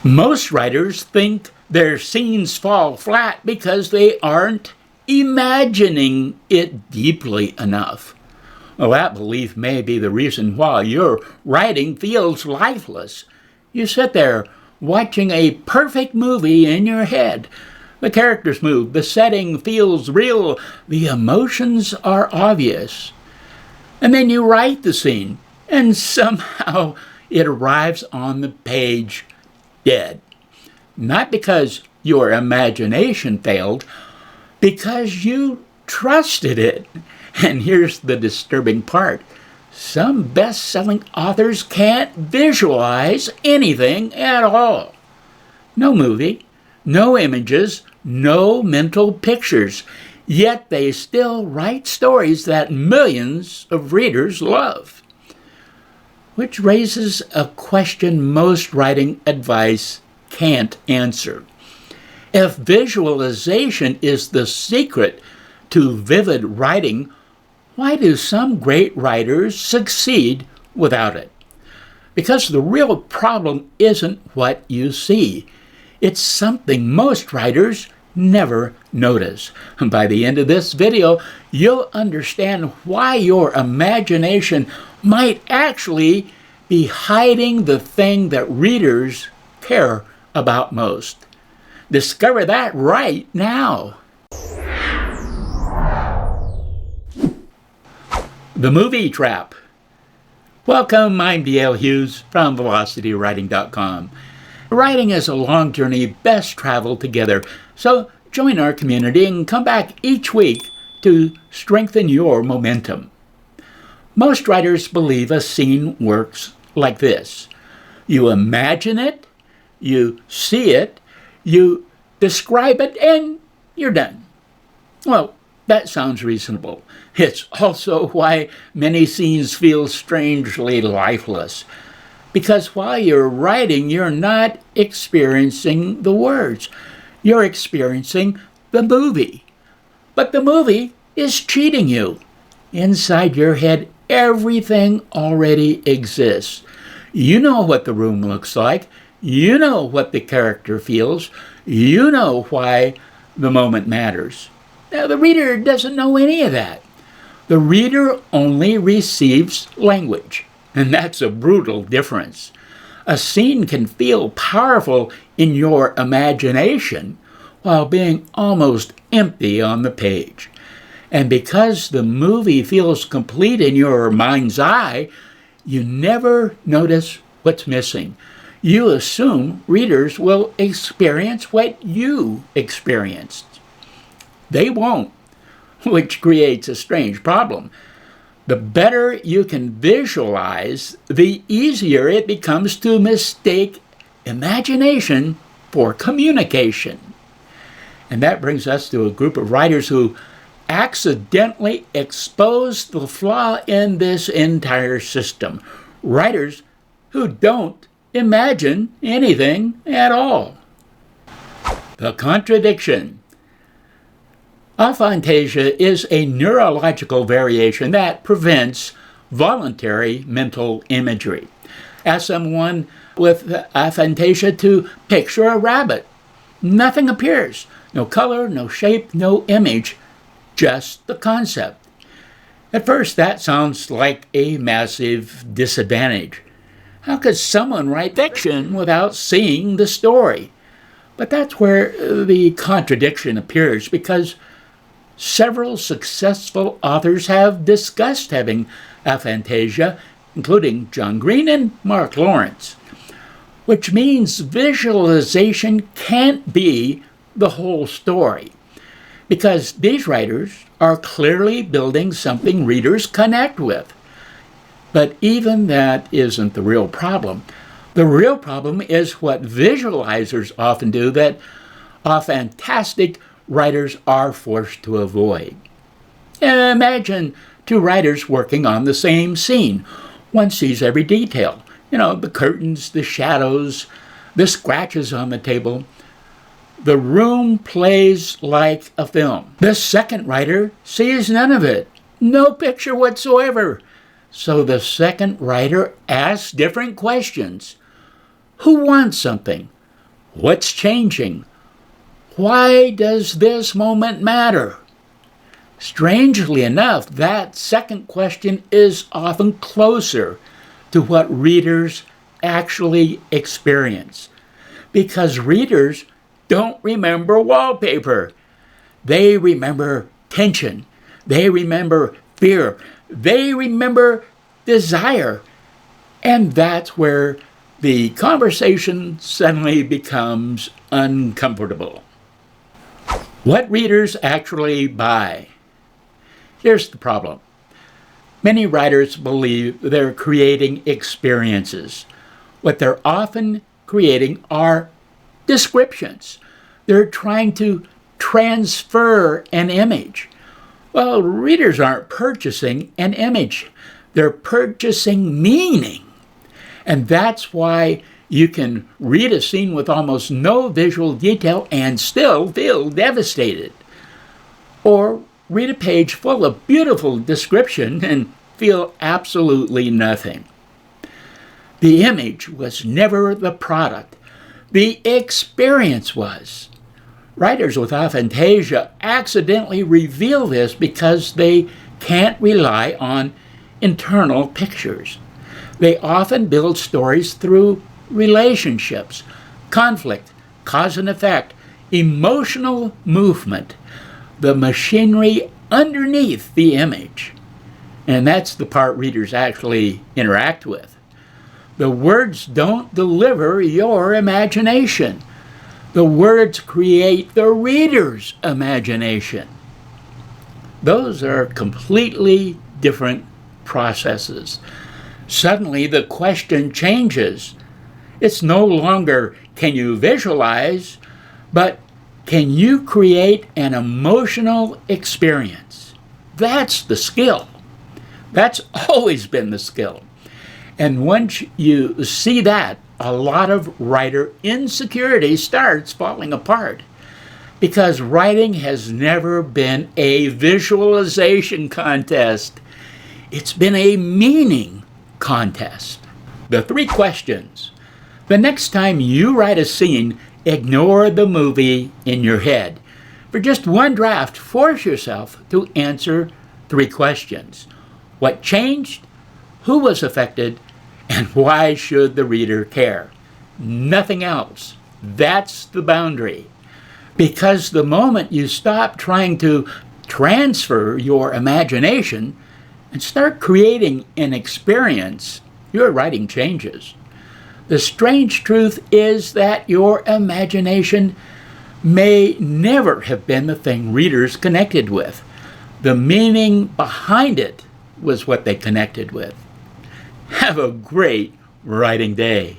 Most writers think their scenes fall flat because they aren't imagining it deeply enough. Well, that belief may be the reason why your writing feels lifeless. You sit there watching a perfect movie in your head. The characters move, the setting feels real, the emotions are obvious. And then you write the scene, and somehow it arrives on the page dead. Not because your imagination failed, because you trusted it. And here's the disturbing part. Some best-selling authors can't visualize anything at all. No movie, no images, no mental pictures. Yet they still write stories that millions of readers love. Which raises a question most writing advice can't answer. If visualization is the secret to vivid writing, why do some great writers succeed without it? Because the real problem isn't what you see. It's something most writers never notice. And by the end of this video, you'll understand why your imagination might actually be hiding the thing that readers care about most. Discover that right now. The movie trap. Welcome, I'm D.L. Hughes from VelocityWriting.com. Writing is a long journey best traveled together, so join our community and come back each week to strengthen your momentum. Most writers believe a scene works like this. You imagine it, you see it, you describe it, and you're done. Well, that sounds reasonable. It's also why many scenes feel strangely lifeless. Because while you're writing, you're not experiencing the words. You're experiencing the movie. But the movie is cheating you. Inside your head, everything already exists. You know what the room looks like. You know what the character feels. You know why the moment matters. Now, the reader doesn't know any of that. The reader only receives language, and that's a brutal difference. A scene can feel powerful in your imagination while being almost empty on the page. And because the movie feels complete in your mind's eye, you never notice what's missing. You assume readers will experience what you experienced. They won't, which creates a strange problem. The better you can visualize, the easier it becomes to mistake imagination for communication. And that brings us to a group of writers who accidentally expose the flaw in this entire system. Writers who don't imagine anything at all. The contradiction. Aphantasia is a neurological variation that prevents voluntary mental imagery. Ask someone with aphantasia to picture a rabbit. Nothing appears. No color, no shape, no image, just the concept. At first, that sounds like a massive disadvantage. How could someone write fiction without seeing the story? But that's where the contradiction appears, because several successful authors have discussed having aphantasia, including John Green and Mark Lawrence, which means visualization can't be the whole story, because these writers are clearly building something readers connect with. But even that isn't the real problem. The real problem is what visualizers often do that aphantastic writers are forced to avoid. Imagine two writers working on the same scene. One sees every detail. The curtains, the shadows, the scratches on the table. The room plays like a film. The second writer sees none of it. No picture whatsoever. So the second writer asks different questions. Who wants something? What's changing? Why does this moment matter? Strangely enough, that second question is often closer to what readers actually experience, because readers don't remember wallpaper. They remember tension. They remember fear. They remember desire. And that's where the conversation suddenly becomes uncomfortable. What readers actually buy? Here's the problem. Many writers believe they're creating experiences. What they're often creating are descriptions. They're trying to transfer an image. Well, readers aren't purchasing an image. They're purchasing meaning. And that's why you can read a scene with almost no visual detail and still feel devastated. Or read a page full of beautiful description and feel absolutely nothing. The image was never the product. The experience was. Writers with aphantasia accidentally reveal this because they can't rely on internal pictures. They often build stories through relationships, conflict, cause and effect, emotional movement, the machinery underneath the image. And that's the part readers actually interact with. The words don't deliver your imagination. The words create the reader's imagination. Those are completely different processes. Suddenly the question changes. It's no longer, can you visualize, but can you create an emotional experience? That's the skill. That's always been the skill. And once you see that, a lot of writer insecurity starts falling apart, because writing has never been a visualization contest. It's been a meaning contest. The 3 questions. The next time you write a scene, ignore the movie in your head. For just one draft, force yourself to answer 3 questions. What changed? Who was affected? And why should the reader care? Nothing else. That's the boundary. Because the moment you stop trying to transfer your imagination and start creating an experience, your writing changes. The strange truth is that your imagination may never have been the thing readers connected with. The meaning behind it was what they connected with. Have a great writing day.